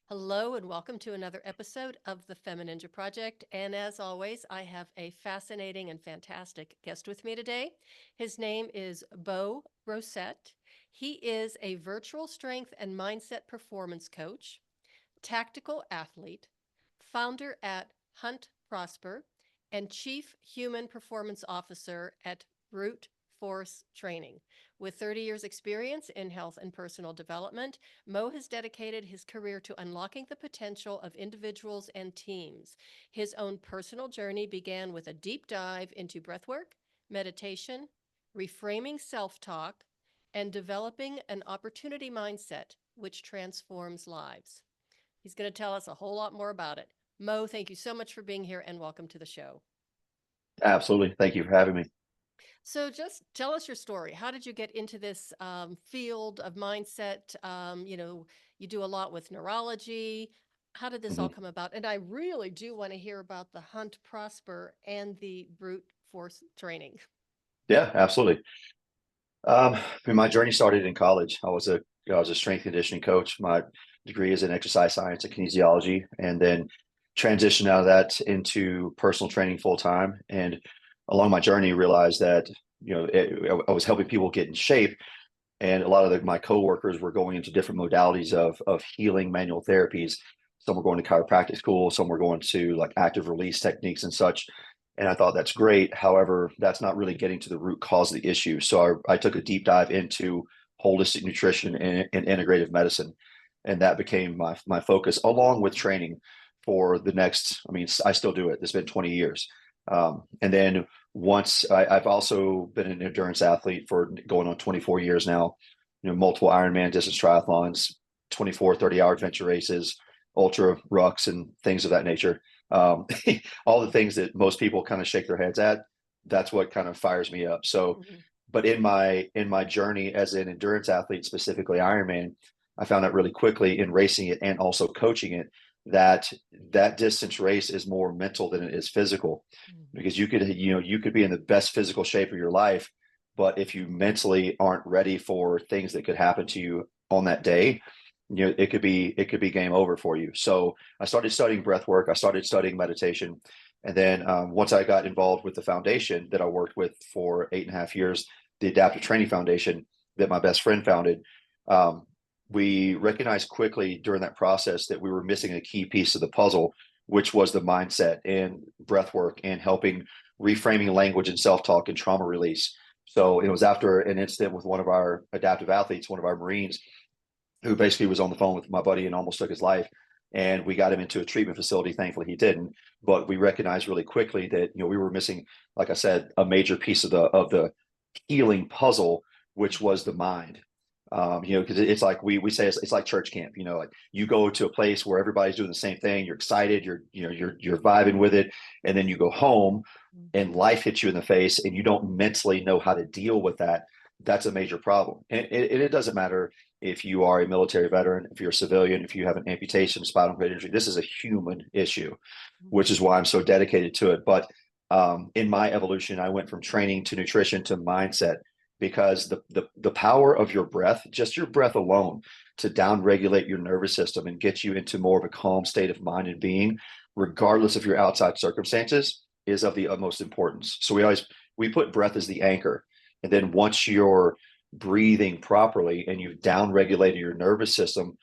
Hello and welcome to another episode of the FemiNinja Project. And as always, I have a fascinating and fantastic guest with me today. His name is Brossette. He is a virtual strength and mindset performance coach, tactical athlete, founder at Hunt Prosper, and chief human performance officer at Brute Force Training. With 30 years experience in health and personal development, Mo has dedicated his career to unlocking the potential of individuals and teams. His own personal journey began with a deep dive into breathwork, meditation, reframing self-talk, and developing an opportunity mindset which transforms lives. He's going to tell us a whole lot more about it. Mo, thank you so much for being here and welcome to the show. Absolutely. Thank you for having me. So just tell us your story. How did you get into this field of mindset? You do a lot with neurology. How did this all Mhm. come about? And I really do want to hear about the Hunt Prosper and the brute force training. Yeah, absolutely. I mean, my journey started in college. I was a strength conditioning coach. My degree is in exercise science and kinesiology, and then transitioned out of that into personal training full time. And along my journey, realized that I was helping people get in shape, and a lot of my coworkers were going into different modalities of healing manual therapies. Some were going to chiropractic school, some were going to like active release techniques and such. And I thought that's great. However, that's not really getting to the root cause of the issue. So I took a deep dive into holistic nutrition and integrative medicine. And that became my focus, along with training for the next, I mean, I still do it. It's been 20 years. And then I've also been an endurance athlete for going on 24 years now, multiple Ironman distance triathlons, 24, 30-hour adventure races, ultra rucks, and things of that nature. Um, all the things that most people kind of shake their heads at, that's what kind of fires me up. So, Mm-hmm. but in my journey as an endurance athlete, specifically Ironman, I found out really quickly in racing it and also coaching it that that distance race is more mental than it is physical, Mm-hmm. because you could be in the best physical shape of your life, but if you mentally aren't ready for things that could happen to you on that day, it could be game over for you. So I started studying breath work. I started studying meditation. And then once I got involved with the foundation that I worked with for 8.5 years, the Adaptive Training Foundation that my best friend founded, um, we recognized quickly during that process that we were missing a key piece of the puzzle, which was the mindset and breath work and helping reframing language and self-talk and trauma release. So it was after an incident with one of our adaptive athletes, one of our Marines, who basically was on the phone with my buddy and almost took his life. And we got him into a treatment facility. Thankfully, he didn't. But we recognized really quickly that we were missing, like I said, a major piece of the healing puzzle, which was the mind. Because it's like we say it's like church camp. Like you go to a place where everybody's doing the same thing. You're excited. You're vibing with it, and then you go home, and life hits you in the face, and you don't mentally know how to deal with that. That's a major problem, and it doesn't matter if you are a military veteran, if you're a civilian, if you have an amputation, spinal cord injury. This is a human issue, which is why I'm so dedicated to it. But in my evolution, I went from training to nutrition to mindset, because the power of your breath, just your breath alone, to downregulate your nervous system and get you into more of a calm state of mind and being, regardless of your outside circumstances, is of the utmost importance. So we put breath as the anchor, and then once you're breathing properly and you've downregulated your nervous system,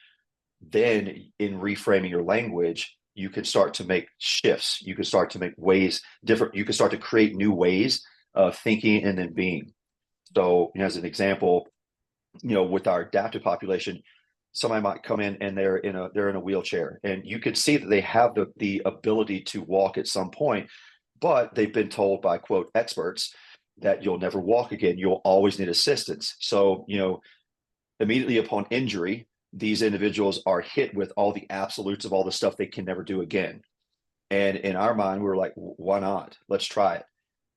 then in reframing your language, you can start to make shifts. You can start to make ways different. You can start to create new ways of thinking and then being. So, as an example, with our adaptive population, somebody might come in and they're in a wheelchair, and you can see that they have the ability to walk at some point, but they've been told by quote experts that you'll never walk again. You'll always need assistance. So, immediately upon injury, these individuals are hit with all the absolutes of all the stuff they can never do again. And in our mind, we were like, why not? Let's try it.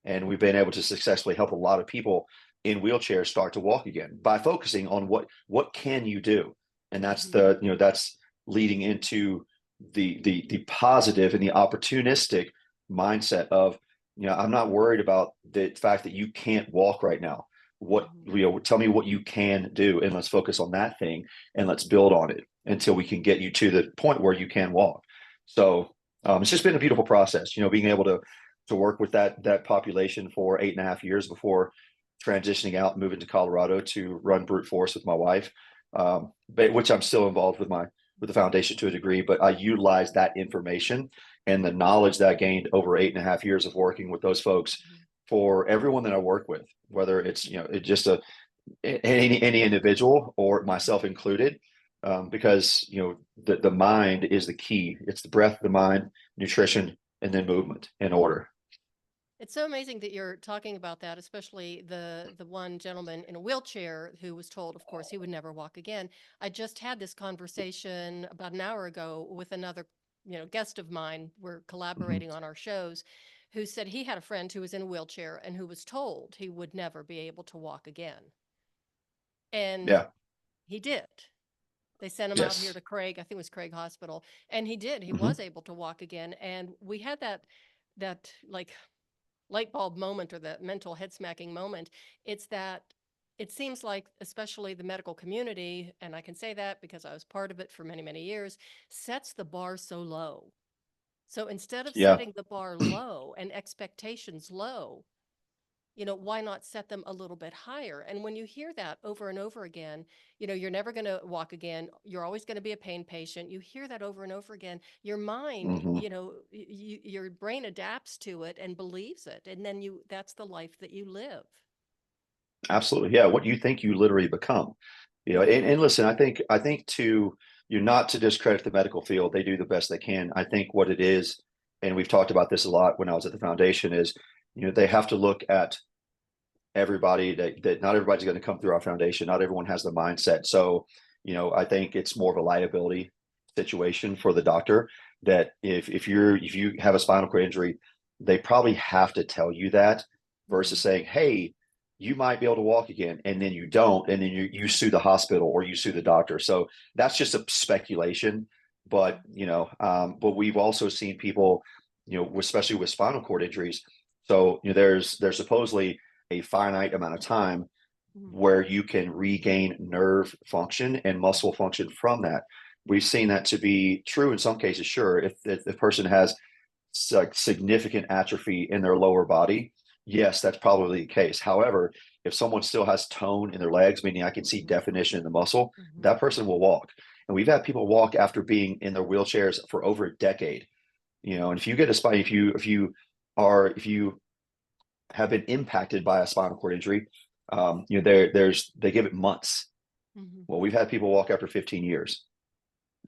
And we've been able to successfully help a lot of people in wheelchairs start to walk again by focusing on what can you do. And that's leading into the positive and the opportunistic mindset of, I'm not worried about the fact that you can't walk right now. Tell me what you can do, and let's focus on that thing, and let's build on it. until we can get you to the point where you can walk. So it's just been a beautiful process, being able to work with that population for 8.5 years before transitioning out and moving to Colorado to run brute force with my wife, which I'm still involved with the foundation to a degree, but I utilize that information and the knowledge that I gained over 8.5 years of working with those folks for everyone that I work with, whether it's, just any individual or myself included, because, the mind is the key. It's the breath, the mind, nutrition, and then movement in order. It's so amazing that you're talking about that, especially the one gentleman in a wheelchair who was told, of course, he would never walk again. I just had this conversation about an hour ago with another, guest of mine. We're collaborating on our shows, who said he had a friend who was in a wheelchair and who was told he would never be able to walk again. And Yeah. he did. They sent him out here to Craig, I think it was Craig Hospital, and he did. He was able to walk again. And we had that like light bulb moment, or the mental head smacking moment. It's that it seems like, especially the medical community, and I can say that because I was part of it for many, many years, sets the bar so low. So instead of setting the bar low and expectations low, why not set them a little bit higher? And when you hear that over and over again, you're never going to walk again. You're always going to be a pain patient. You hear that over and over again. Your mind, your brain adapts to it and believes it. And then that's the life that you live. Absolutely. Yeah. What you think you literally become, and listen, I think to, not to discredit the medical field, they do the best they can. I think what it is, and we've talked about this a lot when I was at the foundation, is, they have to look at everybody that not everybody's going to come through our foundation. Not everyone has the mindset. So, I think it's more of a liability situation for the doctor, that if you have a spinal cord injury, they probably have to tell you that, versus saying, hey, you might be able to walk again, and then you don't, and then you sue the hospital or you sue the doctor. So that's just a speculation. But but we've also seen people, especially with spinal cord injuries. So there's supposedly a finite amount of time where you can regain nerve function and muscle function from that. We've seen that to be true in some cases. Sure, if the person has significant atrophy in their lower body, yes, that's probably the case. However, if someone still has tone in their legs, meaning I can see definition in the muscle, that person will walk. And we've had people walk after being in their wheelchairs for over a decade. And if you get a spine, if you have been impacted by a spinal cord injury, they give it months. Well, we've had people walk after 15 years.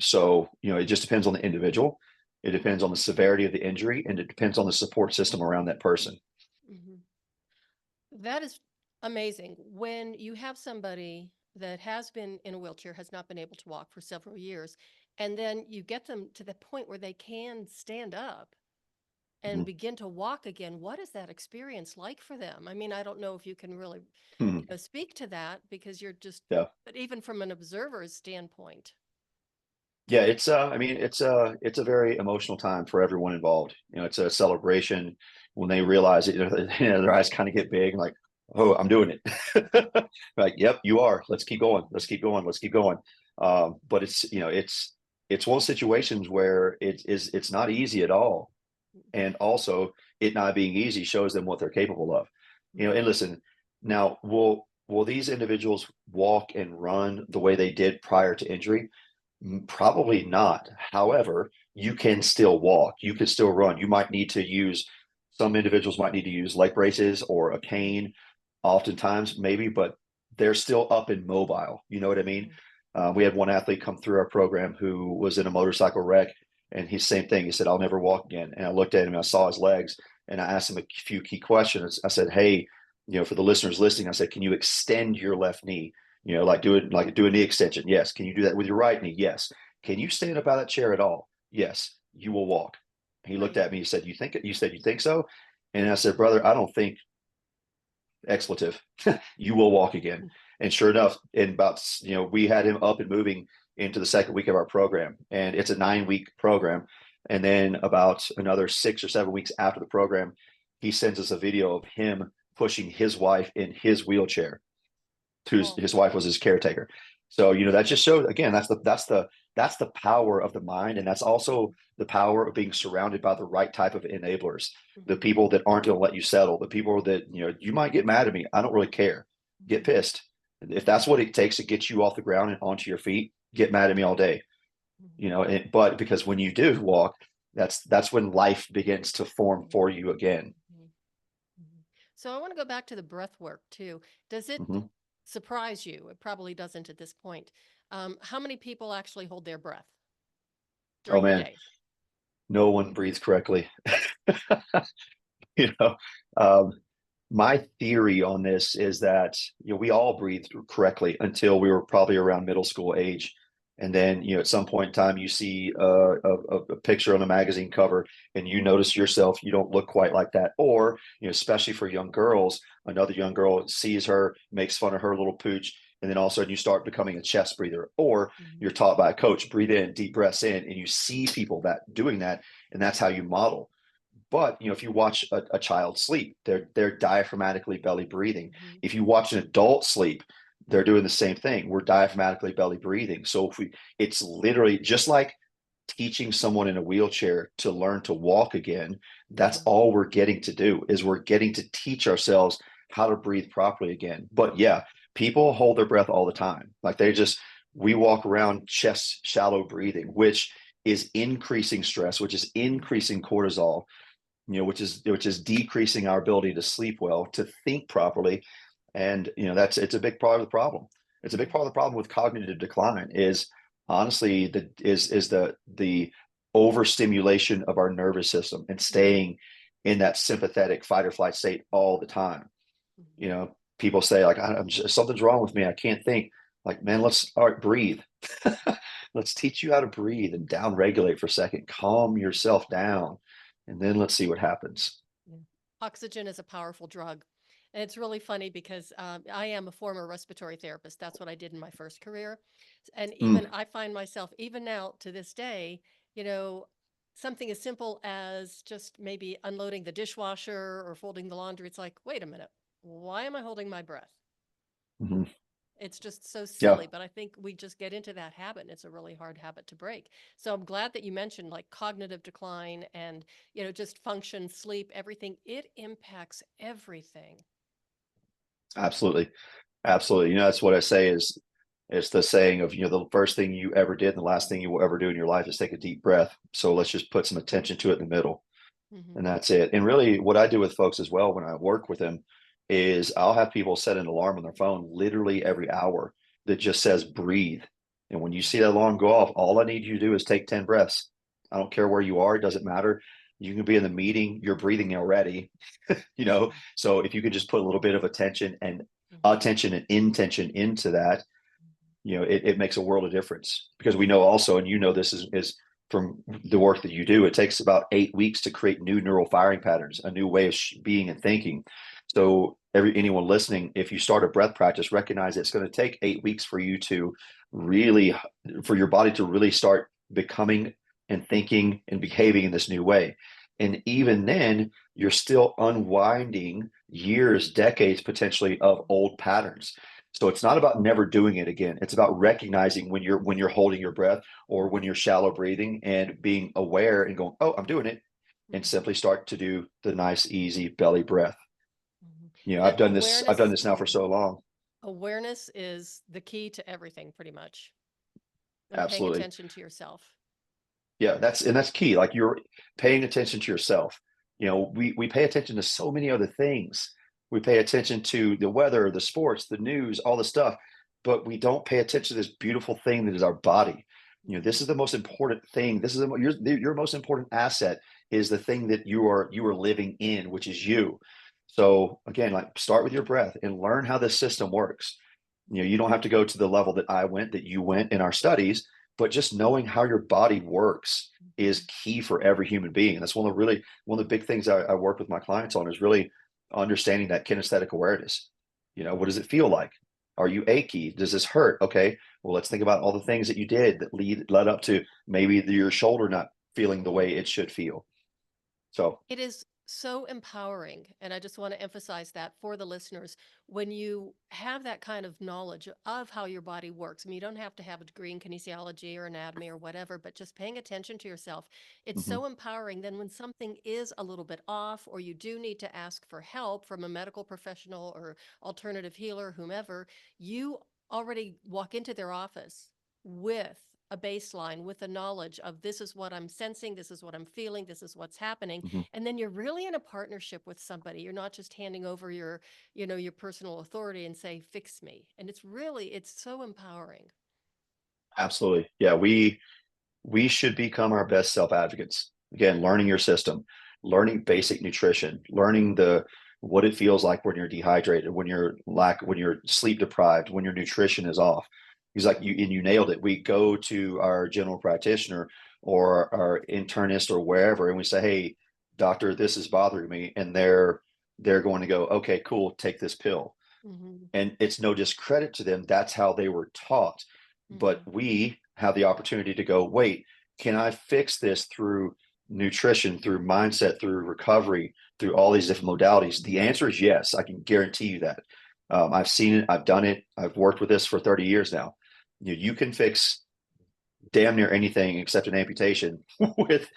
So, it just depends on the individual. It depends on the severity of the injury, and it depends on the support system around that person. That is amazing. When you have somebody that has been in a wheelchair, has not been able to walk for several years, and then you get them to the point where they can stand up and begin to walk again, what is that experience like for them? I mean, I don't know if you can really speak to that, because you're just, but even from an observer's standpoint. Yeah, it's it's a very emotional time for everyone involved. It's a celebration when they realize it. Their eyes kind of get big, like, oh, I'm doing it. Like, yep, you are. Let's keep going. Let's keep going. Let's keep going. But it's one of those situations where it's not easy at all. And also, it not being easy shows them what they're capable of. And listen, now, will these individuals walk and run the way they did prior to injury? Probably not. However, you can still walk. You can still run. Some individuals might need to use leg braces or a cane, oftentimes maybe, but they're still up and mobile. You know what I mean? We had one athlete come through our program who was in a motorcycle wreck, and he's same thing. He said, I'll never walk again. And I looked at him and I saw his legs, and I asked him a few key questions. I said, hey, for the listeners listening, I said, can you extend your left knee? Like do a knee extension. Yes. Can you do that with your right knee? Yes. Can you stand up out of that chair at all? Yes. You will walk. He looked at me. He said, you think so? And I said, brother, I don't think expletive. You will walk again. And sure enough, we had him up and moving into the second week of our program, and it's a 9-week program. And then about another 6 or 7 weeks after the program, he sends us a video of him pushing his wife in his wheelchair. His wife was his caretaker. So, that just shows, again, that's the that's the power of the mind. And that's also the power of being surrounded by the right type of enablers, the people that aren't going to let you settle, the people that, you might get mad at me. I don't really care. Get pissed. If that's what it takes to get you off the ground and onto your feet, get mad at me all day. But because when you do walk, that's when life begins to form for you again. So I want to go back to the breath work too. Does it surprise you? It probably doesn't at this point. How many people actually hold their breath during the day? No one breathes correctly. My theory on this is that we all breathed correctly until we were probably around middle school age. And then, at some point in time, you see a picture on a magazine cover and you notice yourself, you don't look quite like that. Or, especially for young girls, another young girl sees her, makes fun of her little pooch, and then all of a sudden you start becoming a chest breather. Or you're taught by a coach, breathe in, deep breaths in, and you see people doing that, and that's how you model. But if you watch a child sleep, they're diaphragmatically belly breathing. If you watch an adult sleep, they're doing the same thing. We're diaphragmatically belly breathing. So it's literally just like teaching someone in a wheelchair to learn to walk again. That's all we're getting to do, is we're getting to teach ourselves how to breathe properly again. But yeah, people hold their breath all the time. Like we walk around chest shallow breathing, which is increasing stress, which is increasing cortisol, which is decreasing our ability to sleep well, to think properly. And it's a big part of the problem. It's a big part of the problem with cognitive decline is honestly the overstimulation of our nervous system and staying in that sympathetic fight or flight state all the time. People say like, something's wrong with me, I can't think. Like, man, all right, breathe. Let's teach you how to breathe and down regulate for a second, calm yourself down, and then let's see what happens. Oxygen is a powerful drug. And it's really funny because I am a former respiratory therapist. That's what I did in my first career. And even I find myself, even now to this day, something as simple as just maybe unloading the dishwasher or folding the laundry. It's like, wait a minute, why am I holding my breath? It's just so silly, but I think we just get into that habit, and it's a really hard habit to break. So I'm glad that you mentioned like cognitive decline and, just function, sleep, everything. It impacts everything. Absolutely. Absolutely. That's what I say is it's the saying of, the first thing you ever did and the last thing you will ever do in your life is take a deep breath. So let's just put some attention to it in the middle. And that's it. And really what I do with folks as well when I work with them is I'll have people set an alarm on their phone literally every hour that just says breathe. And when you see that alarm go off, all I need you to do is take 10 breaths. I don't care where you are. It doesn't matter. You can be in the meeting, you're breathing already, So if you could just put a little bit of attention and intention into that, it makes a world of difference. Because we know also, and this is from the work that you do, it takes about 8 weeks to create new neural firing patterns, a new way of being and thinking. So anyone listening, if you start a breath practice, recognize it's going to take 8 weeks for you to for your body to really start becoming and thinking and behaving in this new way. And even then, you're still unwinding years, decades, potentially of old patterns. So it's not about never doing it again. It's about recognizing when you're holding your breath or when you're shallow breathing and being aware and going, oh, I'm doing it. And simply start to do the nice, easy belly breath. I've done this now for so long. Awareness is the key to everything, pretty much. And absolutely. paying attention to yourself. Yeah, that's key. Like you're paying attention to yourself. We pay attention to so many other things. We pay attention to the weather, the sports, the news, all the stuff, but we don't pay attention to this beautiful thing that is our body. This is the most important thing. This is your most important asset is the thing that you are living in, which is you. So again, like start with your breath and learn how this system works. You don't have to go to the level that you went in our studies, but just knowing how your body works is key for every human being. And that's one of the big things I work with my clients on is really understanding that kinesthetic awareness. What does it feel like? Are you achy? Does this hurt? Okay, well, let's think about all the things that you did that led up to maybe your shoulder not feeling the way it should feel. So it is so empowering. And I just want to emphasize that for the listeners. When you have that kind of knowledge of how your body works, I mean, you don't have to have a degree in kinesiology or anatomy or whatever, but just paying attention to yourself, it's Mhm. so empowering. Then when something is a little bit off, or you do need to ask for help from a medical professional or alternative healer, whomever, you already walk into their office with a baseline, with a knowledge of this is what I'm sensing, this is what I'm feeling, this is what's happening. Mhm. And then you're really in a partnership with somebody. You're not just handing over your, your personal authority and say, fix me. And it's so empowering. Absolutely. Yeah, we should become our best self advocates. Again, learning your system, learning basic nutrition, learning the what it feels like when you're dehydrated, when you're sleep deprived, when your nutrition is off. He's like you nailed it. We go to our general practitioner or our internist or wherever, and we say, "Hey, doctor, this is bothering me," and they're going to go, "Okay, cool, take this pill." Hmm. And it's no discredit to them. That's how they were taught. But Hmm. we have the opportunity to go, wait, can I fix this through nutrition, through mindset, through recovery, through all these different modalities? The answer is yes. I can guarantee you that. I've seen it. I've done it. I've worked with this for 30 years now. You can fix damn near anything except an amputation with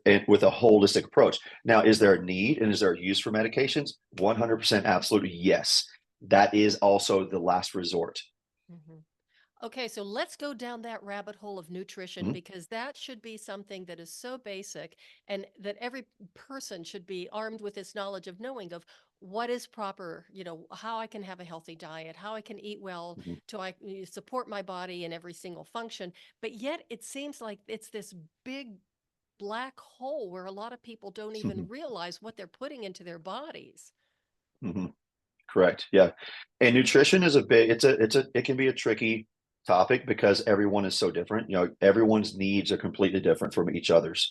a holistic approach. Now, is there a need and is there a use for medications? 100% absolutely yes. That is also the last resort. Hmm. Okay, so let's go down that rabbit hole of nutrition, Mhm. because that should be something that is so basic, and that every person should be armed with this knowledge of knowing of what is proper, how I can have a healthy diet, how I can eat well Mhm. to support my body in every single function. But yet it seems like it's this big black hole where a lot of people don't even Mhm. realize what they're putting into their bodies. Mhm. Correct. Yeah. And nutrition is a bit, it can be a tricky topic because everyone is so different. Everyone's needs are completely different from each other's.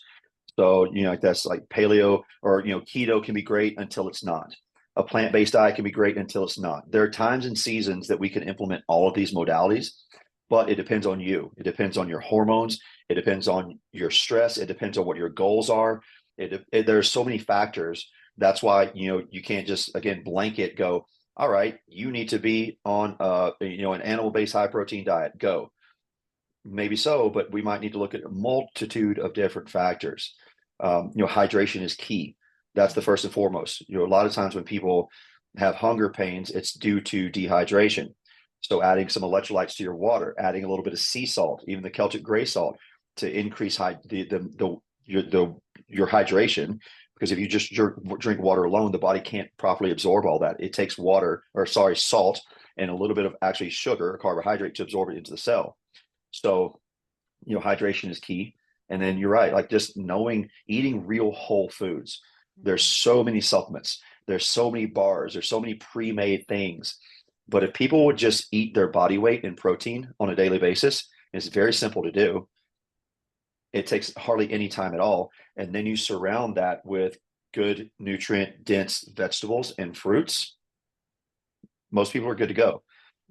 So, like that's like paleo or, keto can be great until it's not. A plant-based diet can be great until it's not. There are times and seasons that we can implement all of these modalities, but it depends on you. It depends on your hormones. It depends on your stress. It depends on what your goals are. There's so many factors. That's why, you can't just, again, blanket go, all right, you need to be on, an animal-based high protein diet. Go. Maybe so, but we might need to look at a multitude of different factors. Hydration is key. That's the Mhm. first and foremost. A lot of times when people have hunger pains, it's due to dehydration. So adding some electrolytes to your water, adding a little bit of sea salt, even the Celtic gray salt, to increase your hydration. Because if you just drink water alone, the body can't properly absorb all that. It takes water, or sorry, salt, and a little bit of actually sugar, carbohydrate, to absorb it into the cell. So, hydration is key. And then you're right, like just knowing, eating real whole foods. There's Mhm. so many supplements, there's so many bars, there's so many pre-made things. But if people would just eat their body weight in protein on a daily basis, it's very simple to do. It takes hardly any time at all. And then you surround that with good nutrient dense vegetables and fruits, most people are good to go.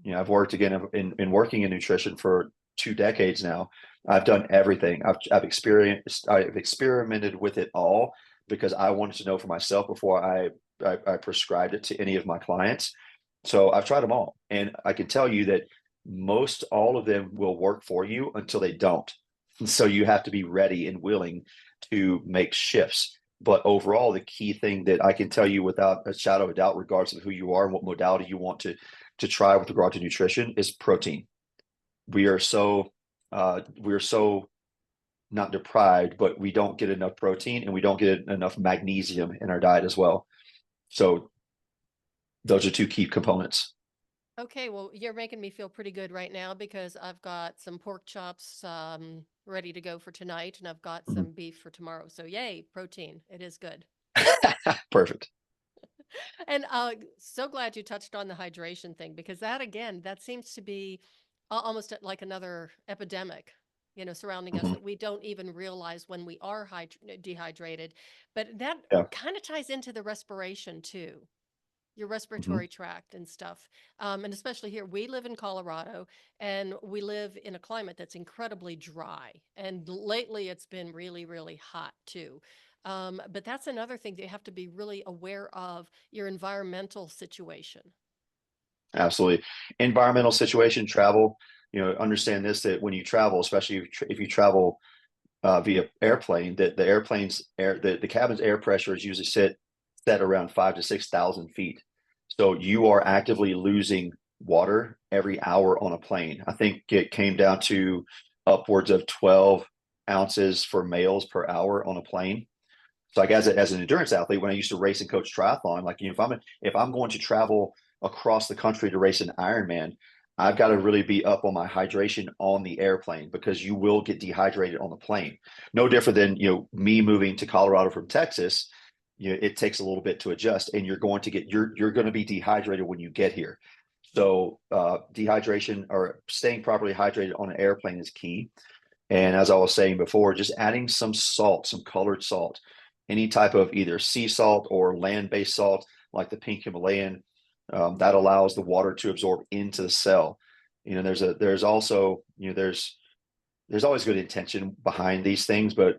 I've worked again in working in nutrition for 2 decades now. I've done everything. I've experimented with it all because I wanted to know for myself before I prescribed it to any of my clients. So I've tried them all, and I can tell you that most all of them will work for you until they don't. And so you have to be ready and willing to make shifts. But overall, the key thing that I can tell you without a shadow of a doubt, regardless of who you are and what modality you want to try with regard to nutrition, is protein. We are so we're so not deprived, but we don't get enough protein and we don't get enough magnesium in our diet as well. So those are two key components. Okay, well, you're making me feel pretty good right now, because I've got some pork chops ready to go for tonight, and I've got Mhm. some beef for tomorrow. So, yay, protein. It is good. Perfect. And so glad you touched on the hydration thing, because that, again, that seems to be almost like another epidemic, surrounding us, Mhm. that we don't even realize when we are dehydrated. But that Yeah. kind of ties into the respiration too, your Mhm. respiratory tract and stuff. And especially here, we live in Colorado, and we live in a climate that's incredibly dry. And lately it's been really, really hot too. But that's another thing that you have to be really aware of, your environmental situation. Absolutely. Environmental situation, travel, understand this, that when you travel, especially if you travel via airplane, that the airplane's the cabin's air pressure is usually set around 5,000 to 6,000 feet. So you are actively losing water every hour on a plane. I think it came down to upwards of 12 ounces for males per hour on a plane. So like as an endurance athlete, when I used to race and coach triathlon, like if I'm going to travel across the country to race an Ironman, I've got to really be up on my hydration on the airplane, because you will get dehydrated on the plane. No different than me moving to Colorado from Texas. It takes a little bit to adjust, and you're going to be dehydrated when you get here. So dehydration, or staying properly hydrated on an airplane, is key. And as I was saying before, just adding some salt, some colored salt, any type of either sea salt or land-based salt, like the pink Himalayan, that allows the water to absorb into the cell. There's also, there's always good intention behind these things, but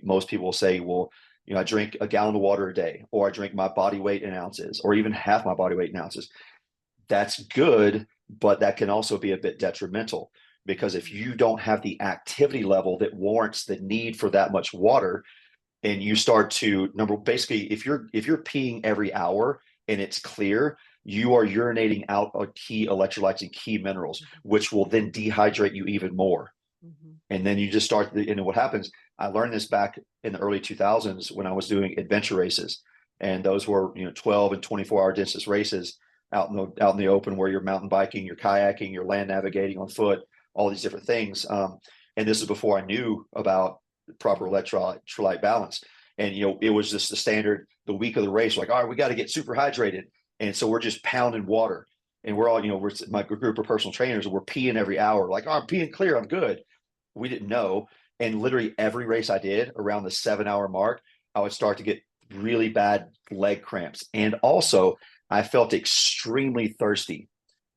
most people will say, well, I drink a gallon of water a day, or I drink my body weight in ounces, or even half my body weight in ounces. That's good, but that can also be a bit detrimental, because if you don't have the activity level that warrants the need for that much water, and you start to basically, if you're peeing every hour and it's clear, you are urinating out key electrolytes and key minerals, which will then dehydrate you even more. Mm-hmm. And then you just start, and what happens, I learned this back in the early 2000s when I was doing adventure races. And those were, 12 and 24-hour distance races out in the open, where you're mountain biking, you're kayaking, you're land navigating on foot, all these different things. And this is before I knew about proper electrolyte balance. And, it was just the standard, the week of the race, like, all right, we got to get super hydrated. And so we're just pounding water, and we're all, we're my group of personal trainers, and we're peeing every hour, like, oh, I'm peeing clear, I'm good. We didn't know. And literally every race I did around the 7-hour mark, I would start to get really bad leg cramps. And also I felt extremely thirsty,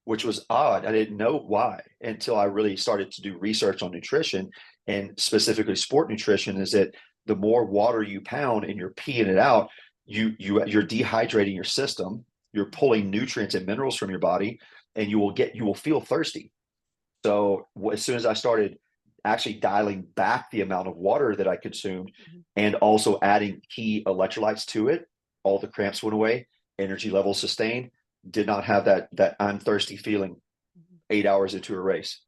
which was odd. I didn't know why until I really started to do research on nutrition, and specifically sport nutrition, is that the more water you pound and you're peeing it out, you're dehydrating your system, you're pulling nutrients and minerals from your body, and you will feel thirsty. So as soon as I started actually dialing back the amount of water that I consumed, mm-hmm. and also adding key electrolytes to it, all the cramps went away, energy levels sustained, did not have that I'm thirsty feeling 8 hours into a race.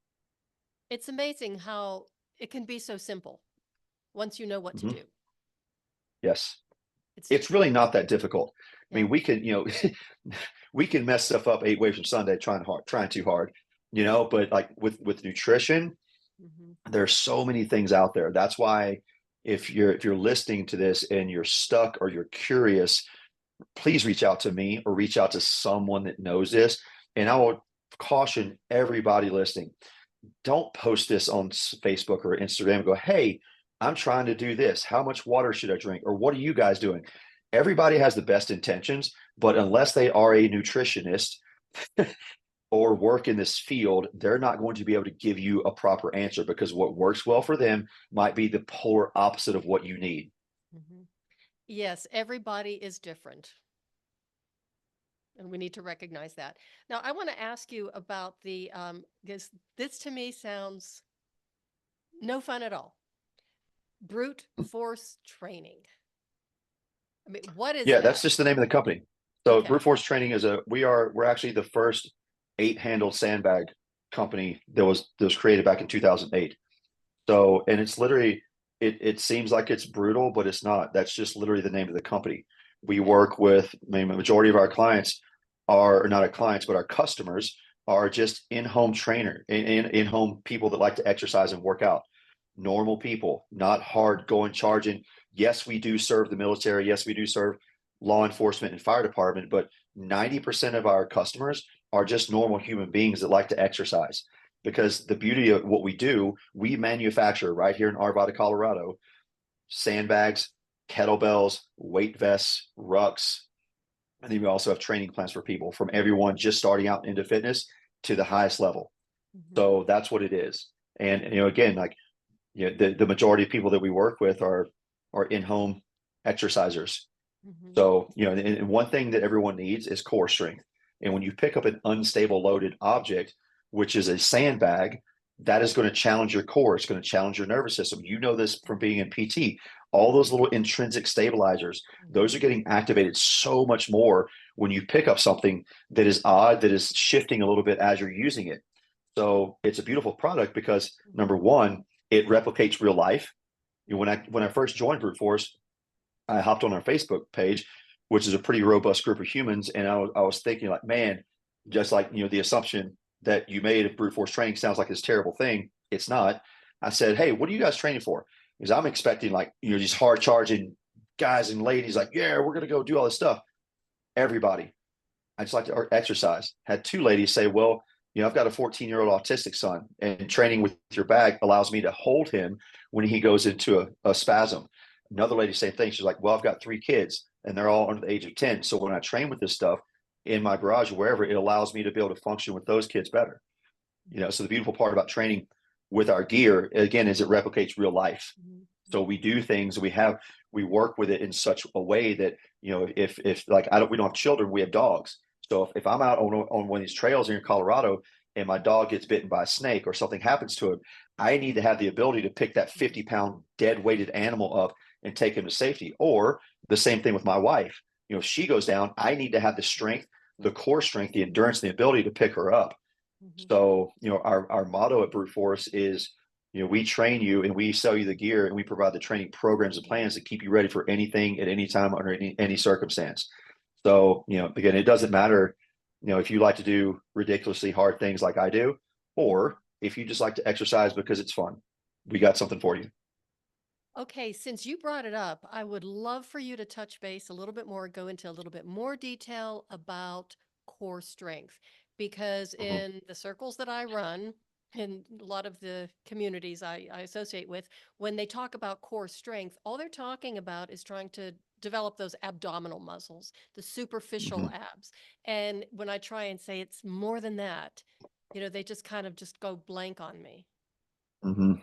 It's amazing how it can be so simple once you know what to do. Yes. It's really not that difficult. Yeah. I mean, we can, we can mess stuff up 8 ways from Sunday trying too hard, but like with nutrition, there's so many things out there. That's why if you're listening to this and you're stuck or you're curious, please reach out to me or reach out to someone that knows this. And I will caution everybody listening, don't post this on Facebook or Instagram and go, hey, I'm trying to do this. How much water should I drink? Or what are you guys doing? Everybody has the best intentions, but unless they are a nutritionist or work in this field, they're not going to be able to give you a proper answer, because what works well for them might be the polar opposite of what you need. Mm-hmm. Yes, everybody is different. And we need to recognize that. Now, I want to ask you about because this to me sounds no fun at all. Brute force training. I mean, what is that? That's just the name of the company. So okay. Brute force training is we're actually the first 8-handled sandbag company that was created back in 2008. So, and it's literally, it seems like it's brutal, but it's not. That's just literally the name of the company. We work with, the majority of our clients are, or not our clients, but our customers are just in-home in-home people that like to exercise and work out. Normal people, not hard going, charging. Yes, we do serve the military. Yes, we do serve law enforcement and fire department, but 90% of our customers are just normal human beings that like to exercise. Because the beauty of what we do, we manufacture right here in Arvada, Colorado, sandbags, kettlebells, weight vests, rucks. And then we also have training plans for people from everyone just starting out into fitness to the highest level. Mm-hmm. So that's what it is. And, again, like, the majority of people that we work with are in-home exercisers. Mhm. So, and one thing that everyone needs is core strength. And when you pick up an unstable loaded object, which is a sandbag, that is going to challenge your core. It's going to challenge your nervous system. You know this from being in PT. All those little intrinsic stabilizers, those are getting activated so much more when you pick up something that is odd, that is shifting a little bit as you're using it. So it's a beautiful product because number one, it replicates real life. When I first joined Brute Force, I hopped on our Facebook page, which is a pretty robust group of humans, and I was thinking like, man, just like the assumption that you made of brute force training sounds like this terrible thing. It's not. I said, hey, what are you guys training for? Because I'm expecting like these hard charging guys and ladies, like, yeah, we're gonna go do all this stuff. Everybody, I just like to exercise. Had two ladies say, well, I've got a 14-year-old autistic son, and training with your bag allows me to hold him when he goes into a spasm. Another lady, same thing. She's like, well, I've got 3 kids and they're all under the age of 10. So when I train with this stuff in my garage or wherever, it allows me to be able to function with those kids better. So the beautiful part about training with our gear, again, is it replicates real life. So we do things, we work with it in such a way that, if like, we don't have children, we have dogs. So if I'm out on one of these trails here in Colorado and my dog gets bitten by a snake or something happens to him, I need to have the ability to pick that 50-pound dead weighted animal up and take him to safety. Or the same thing with my wife. If she goes down, I need to have the strength, the core strength, the endurance, the ability to pick her up. So, our motto at Brute Force is, we train you and we sell you the gear and we provide the training programs and plans to keep you ready for anything at any time under any circumstance. So, again, it doesn't matter, if you like to do ridiculously hard things like I do, or if you just like to exercise because it's fun, we got something for you. Okay, since you brought it up, I would love for you to touch base a little bit more, go into a little bit more detail about core strength, because Mhm. in the circles that I run, and a lot of the communities I associate with, when they talk about core strength, all they're talking about is trying to develop those abdominal muscles, the superficial Mhm. abs. And when I try and say it's more than that, they just kind of just go blank on me. Mhm.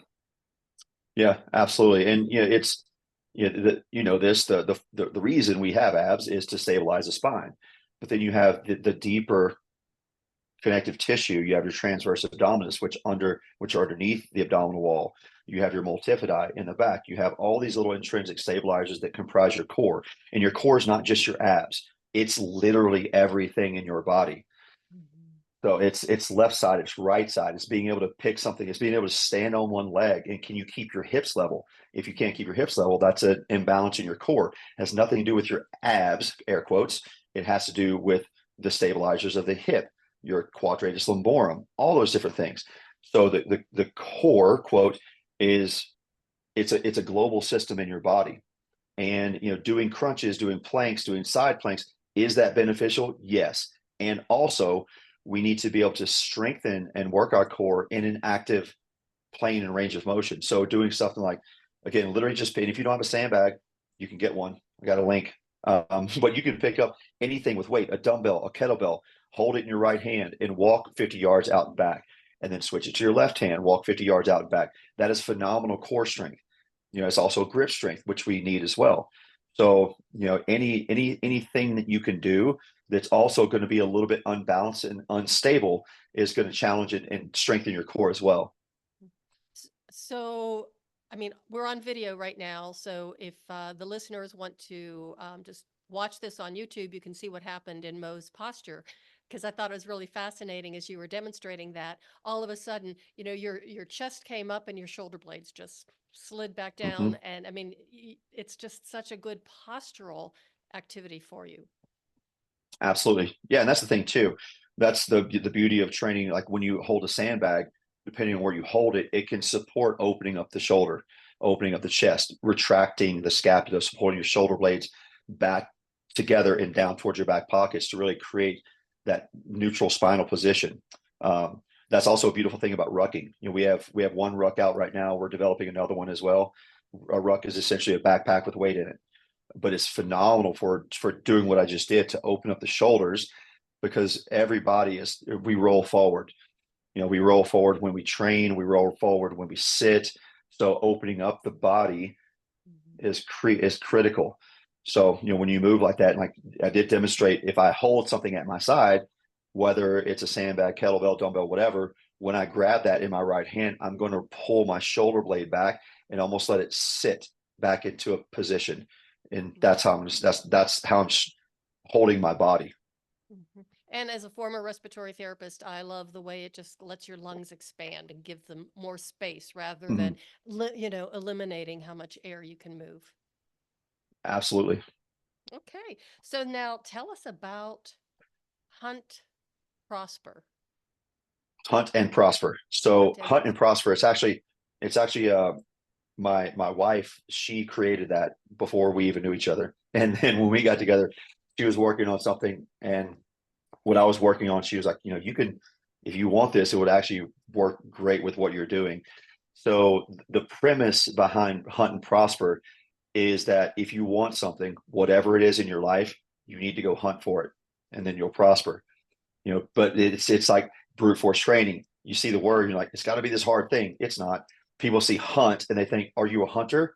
Yeah, absolutely. And it's the reason we have abs is to stabilize the spine. But then you have the deeper connective tissue. You have your transverse abdominis, which are underneath the abdominal wall. You have your multifidi in the back. You have all these little intrinsic stabilizers that comprise your core. And your core is not just your abs. It's literally everything in your body. So it's left side, it's right side, it's being able to pick something, it's being able to stand on one leg. And can you keep your hips level? If you can't keep your hips level, that's an imbalance in your core. It has nothing to do with your abs, air quotes. It has to do with the stabilizers of the hip, your quadratus lumborum, all those different things. So the core, quote, is it's a global system in your body. And doing crunches, doing planks, doing side planks, is that beneficial? Yes. And also, we need to be able to strengthen and work our core in an active plane and range of motion. So doing something like, again, literally just paying. If you don't have a sandbag, you can get one. I got a link. But you can pick up anything with weight, a dumbbell, a kettlebell, hold it in your right hand and walk 50 yards out and back, and then switch it to your left hand, walk 50 yards out and back. That is phenomenal core strength. It's also grip strength, which we need as well. So, anything that you can do that's also going to be a little bit unbalanced and unstable is going to challenge it and strengthen your core as well. So, I mean, we're on video right now. So if the listeners want to just watch this on YouTube, you can see what happened in Mo's posture. Because I thought it was really fascinating as you were demonstrating that. All of a sudden, your chest came up and your shoulder blades just slid back Mm-hmm. down. And I mean, it's just such a good postural activity for you. Absolutely. Yeah. And that's the thing too. That's the beauty of training. Like when you hold a sandbag, depending on where you hold it, it can support opening up the shoulder, opening up the chest, retracting the scapula, supporting your shoulder blades back together and down towards your back pockets to really create that neutral spinal position. That's also a beautiful thing about rucking. We have one ruck out right now. We're developing another one as well. A ruck is essentially a backpack with weight in it, but it's phenomenal for doing what I just did, to open up the shoulders, because we roll forward. We roll forward when we train, we roll forward when we sit. So opening up the body is critical. So, when you move like that, like I did demonstrate, if I hold something at my side, whether it's a sandbag, kettlebell, dumbbell, whatever, when I grab that in my right hand, I'm going to pull my shoulder blade back and almost let it sit back into a position. And that's how that's how I'm holding my body. Mhm. And as a former respiratory therapist, I love the way it just lets your lungs expand and give them more space rather than, Mhm. eliminating how much air you can move. Absolutely. Okay. So now tell us about Hunt Prosper. Hunt and prosper. So Hunt and hunt and Prosper. prosper. It's actually my wife, she created that before we even knew each other. And then when we got together, she was working on something, and what I was working on, she was like, you can, if you want this, it would actually work great with what you're doing. So the premise behind Hunt and Prosper is that if you want something, whatever it is in your life, you need to go hunt for it, and then you'll prosper. But it's like brute force training. You see the word, you're like, it's got to be this hard thing. It's not. People see hunt and they think, are you a hunter?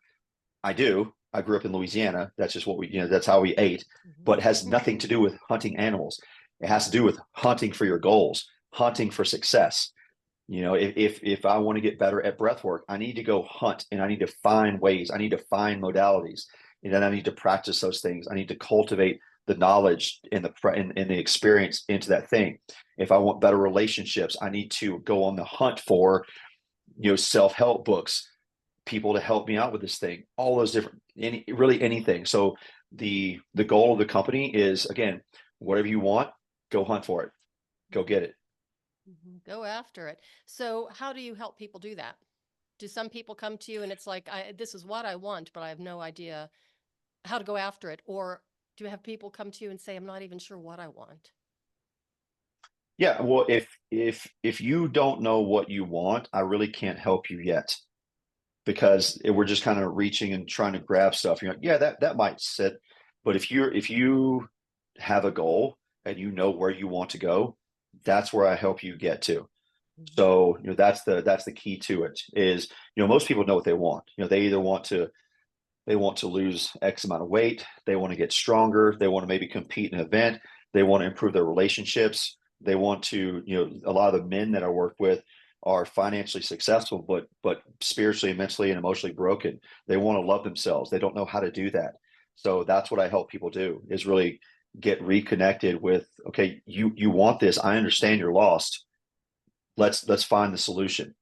I do. I grew up in Louisiana. That's just what that's how we ate, but it has nothing to do with hunting animals. It has to do with hunting for your goals, hunting for success. If I want to get better at breath work, I need to go hunt, and I need to find ways. I need to find modalities, and then I need to practice those things. I need to cultivate the knowledge and the experience into that thing. If I want better relationships, I need to go on the hunt for, self-help books, people to help me out with this thing, all those different, really anything. So the goal of the company is, again, whatever you want, go hunt for it, go get it. Go after it. So how do you help people do that? Do some people come to you and it's like, this is what I want, but I have no idea how to go after it? Or do you have people come to you and say, I'm not even sure what I want? Yeah, well, if you don't know what you want, I really can't help you yet, because we're just kind of reaching and trying to grab stuff. You're like, yeah, that might sit. But if you have a goal and you know where you want to go, that's where I help you get to. So, that's the key to it is, most people know what they want. They either want to lose X amount of weight, they want to get stronger, they want to maybe compete in an event, they want to improve their relationships, they want to, a lot of the men that I work with are financially successful, but spiritually, mentally, and emotionally broken. They want to love themselves. They don't know how to do that. So that's what I help people do, is really get reconnected with, okay, you want this. I understand you're lost. Let's find the solution.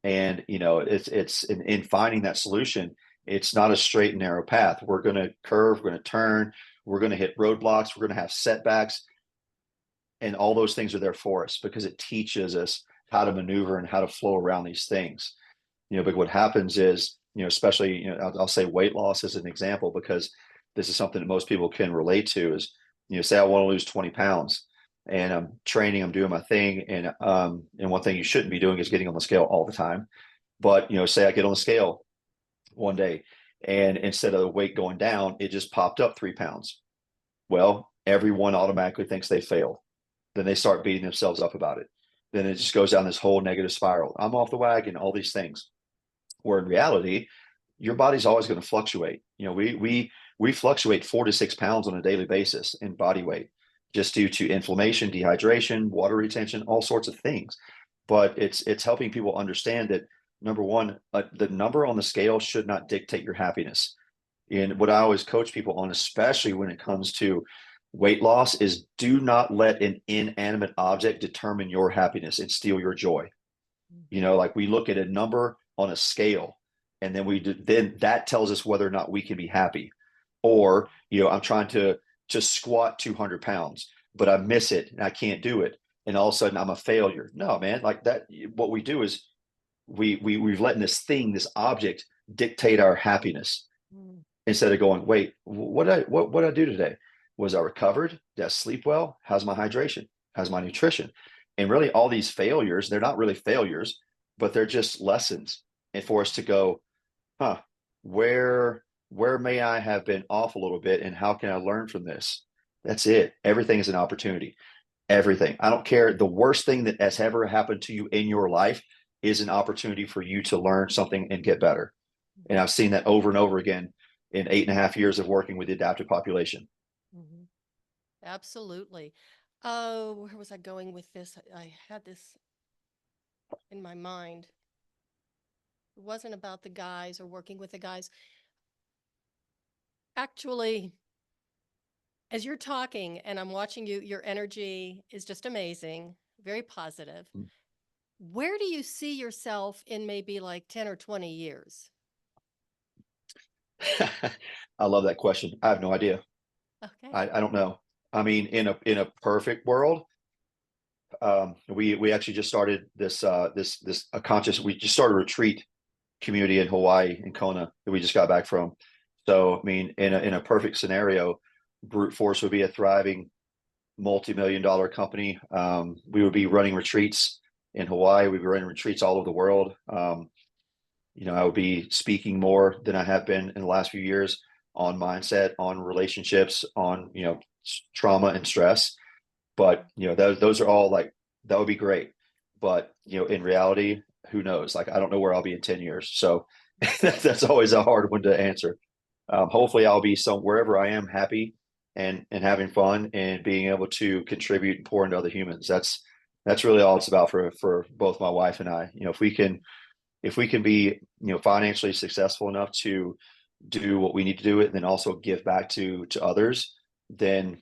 And it's in finding that solution, it's not a straight and narrow path. We're going to curve, we're going to turn, we're going to hit roadblocks, we're going to have setbacks, and all those things are there for us because it teaches us how to maneuver and how to flow around these things. But what happens is, especially, I'll say weight loss as an example, because this is something that most people can relate to is, say I want to lose 20 pounds, and I'm training, I'm doing my thing. And one thing you shouldn't be doing is getting on the scale all the time. But, say I get on the scale one day, and instead of the weight going down, it just popped up 3 pounds. Well, everyone automatically thinks they failed. Then they start beating themselves up about it. Then it just goes down this whole negative spiral. I'm off the wagon, all these things. Where in reality, your body's always going to fluctuate. We fluctuate 4 to 6 pounds on a daily basis in body weight, just due to inflammation, dehydration, water retention, all sorts of things. But it's helping people understand that, number one, the number on the scale should not dictate your happiness. And what I always coach people on, especially when it comes to weight loss, is do not let an inanimate object determine your happiness and steal your joy. Like we look at a number on a scale, and then that tells us whether or not we can be happy. Or, I'm trying to squat 200 pounds, but I miss it and I can't do it. And all of a sudden I'm a failure. No, man, like that. What we do is we've letting this object dictate our happiness, instead of going, wait, what did I do today? Was I recovered? Did I sleep well? How's my hydration? How's my nutrition? And really, all these failures, they're not really failures, but they're just lessons. And for us to go, where may I have been off a little bit, and how can I learn from this? That's it. Everything is an opportunity. Everything. I don't care. The worst thing that has ever happened to you in your life is an opportunity for you to learn something and get better. And I've seen that over and over again. in 8.5 years of working with the adaptive population. Mhm. Absolutely. Oh, where was I going with this? I had this in my mind. It wasn't about the guys or working with the guys. Actually, as you're talking and I'm watching you, your energy is just amazing, very positive. Mm. Where do you see yourself in maybe like 10 or 20 years? I love that question. I have no idea. Okay. I don't know. I mean, in a perfect world, we actually just started this a conscious. We just started a retreat community in Hawaii in Kona that we just got back from. So, I mean, in a perfect scenario, Brute Force would be a thriving multi-million-dollar company. We would be running retreats in Hawaii. We'd be running retreats all over the world. I would be speaking more than I have been in the last few years on mindset, on relationships, on trauma and stress. But those are all like, that would be great. But in reality, who knows? Like, I don't know where I'll be in 10 years. So that's always a hard one to answer. Hopefully I'll be wherever I am, happy and having fun and being able to contribute and pour into other humans. That's really all it's about for both my wife and I. If we can be financially successful enough to do what we need to do it and then also give back to others, then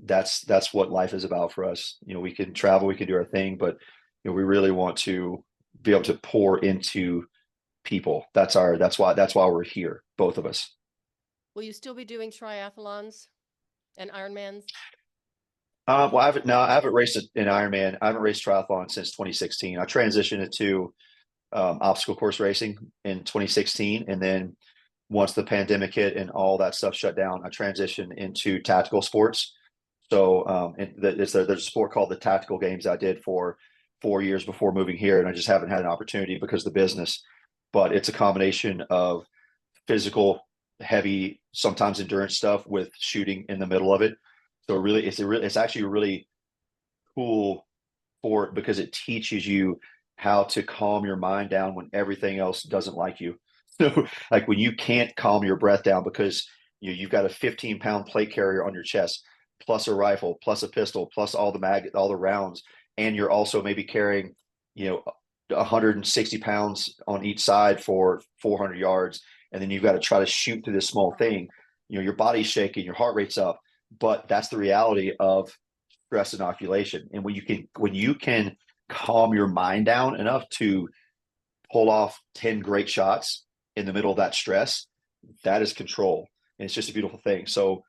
that's what life is about for us. We can travel, we can do our thing, but we really want to be able to pour into people. That's why we're here, both of us. Will you still be doing triathlons and Ironmans? Well, I haven't raced an Ironman. I haven't raced triathlon since 2016. I transitioned into obstacle course racing in 2016, and then once the pandemic hit and all that stuff shut down, I transitioned into tactical sports. So there's a sport called the Tactical Games I did for 4 years before moving here, and I just haven't had an opportunity because of the business. But it's a combination of physical, heavy, sometimes endurance stuff with shooting in the middle of it. So really, it's actually a really cool sport because it teaches you how to calm your mind down when everything else doesn't like you. So, like when you can't calm your breath down because you've got a 15-pound plate carrier on your chest, plus a rifle, plus a pistol, plus all the rounds, and you're also maybe carrying, 160 pounds on each side for 400 yards, and then you've got to try to shoot through this small thing. Your body's shaking, your heart rate's up, but that's the reality of stress inoculation. And when you can calm your mind down enough to pull off 10 great shots in the middle of that stress, that is control. And it's just a beautiful thing. So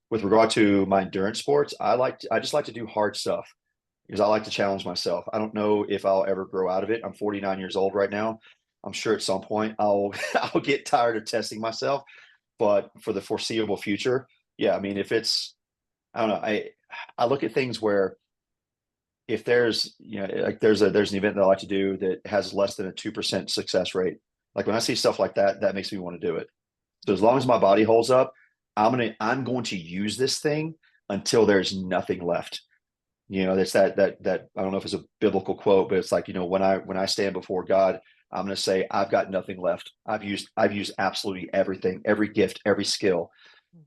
with regard to my endurance sports, I just like to do hard stuff because I like to challenge myself. I don't know if I'll ever grow out of it. I'm 49 years old right now. I'm sure at some point I'll get tired of testing myself, but for the foreseeable future, yeah, I mean, if it's, I don't know, I look at things where if there's, like there's an event that I like to do that has less than a 2% success rate. Like when I see stuff like that, that makes me want to do it. So as long as my body holds up, I'm going to use this thing until there's nothing left. That's that I don't know if it's a biblical quote, but it's like, when I stand before God, I'm going to say, I've got nothing left. I've used absolutely everything, every gift, every skill.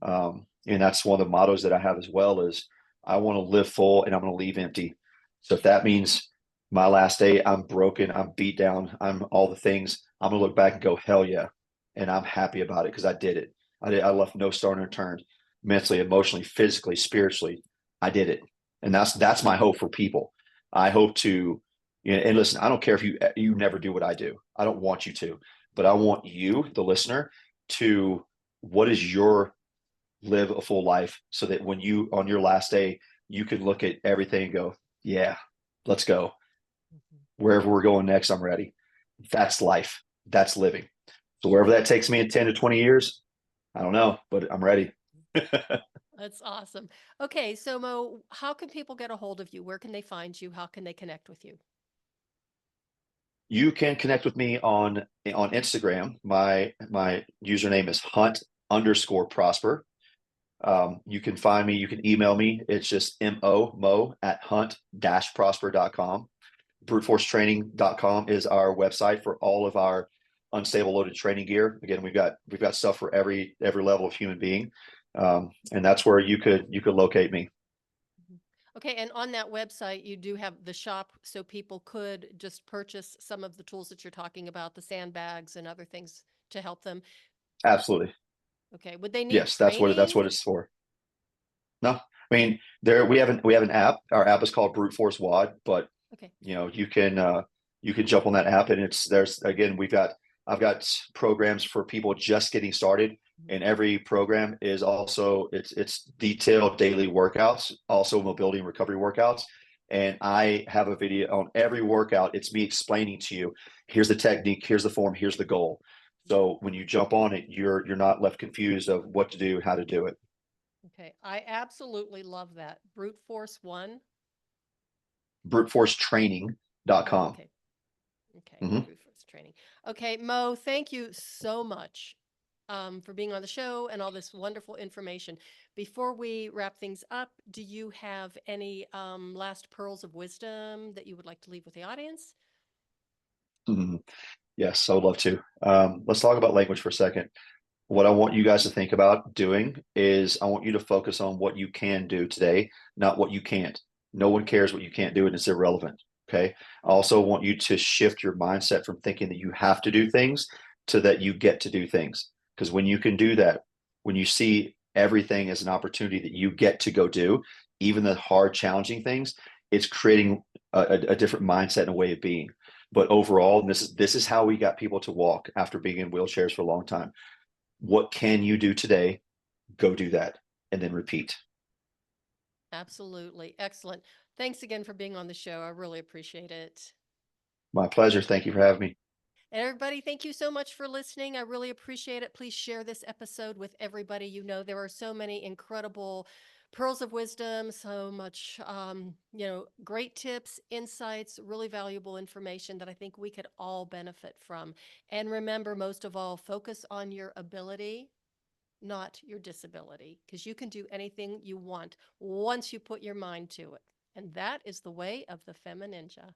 And that's one of the mottos that I have as well is I want to live full and I'm going to leave empty. So if that means my last day, I'm broken, I'm beat down, I'm all the things, I'm going to look back and go, hell yeah. And I'm happy about it because I did it. I left no stone unturned, mentally, emotionally, physically, spiritually. I did it. And that's my hope for people. I hope to, and listen, I don't care if you never do what I do. I don't want you to, but I want you, the listener, to what is your live a full life so that when you on your last day, you can look at everything and go, yeah, let's go. Wherever we're going next, I'm ready. That's life. That's living. So wherever that takes me in 10 to 20 years, I don't know, but I'm ready. That's awesome. Okay, so Mo, how can people get a hold of you? Where can they find you? How can they connect with you? You can connect with me on Instagram. My username is hunt_prosper. You can find me, you can email me. It's just mo@hunt-prosper.com. Bruteforcetraining.com is our website for all of our unstable loaded training gear. Again, we've got stuff for every level of human being. And that's where you could locate me. Okay, and on that website, you do have the shop, so people could just purchase some of the tools that you're talking about, the sandbags and other things to help them. Absolutely. Okay, would they need Yes, that's what training? it's for. No, I mean, we have an app. Our app is called Brute Force WOD, but Okay, you can jump on that app, and there's again, I've got programs for people just getting started, and every program is also it's detailed daily workouts, also mobility and recovery workouts. And I have a video on every workout. It's me explaining to you, here's the technique, here's the form, here's the goal. So when you jump on it, you're not left confused of what to do, how to do it. okay. I absolutely love that. Brute Force One. Oh, Bruteforcetraining.com. okay. Okay, Mm-hmm. Brute Force Training. Okay, Mo, thank you so much for being on the show and all this wonderful information. Before we wrap things up, do you have any last pearls of wisdom that you would like to leave with the audience? Mm-hmm. Yes, I would love to. Let's talk about language for a second. What I want you guys to think about doing is I want you to focus on what you can do today, not what you can't. No one cares what you can't do, and it's irrelevant. Okay. I also want you to shift your mindset from thinking that you have to do things to that you get to do things. Because when you can do that, when you see everything as an opportunity that you get to go do, even the hard, challenging things, it's creating a different mindset and a way of being. But overall, and this is how we got people to walk after being in wheelchairs for a long time. What can you do today? Go do that and then repeat. Absolutely. Excellent. Thanks again for being on the show. I really appreciate it. My pleasure. Thank you for having me. And everybody, thank you so much for listening. I really appreciate it. Please share this episode with everybody you know. There are so many incredible pearls of wisdom, so much, great tips, insights, really valuable information that I think we could all benefit from. And remember, most of all, focus on your ability, not your disability, because you can do anything you want once you put your mind to it. And that is the way of the FemiNinja.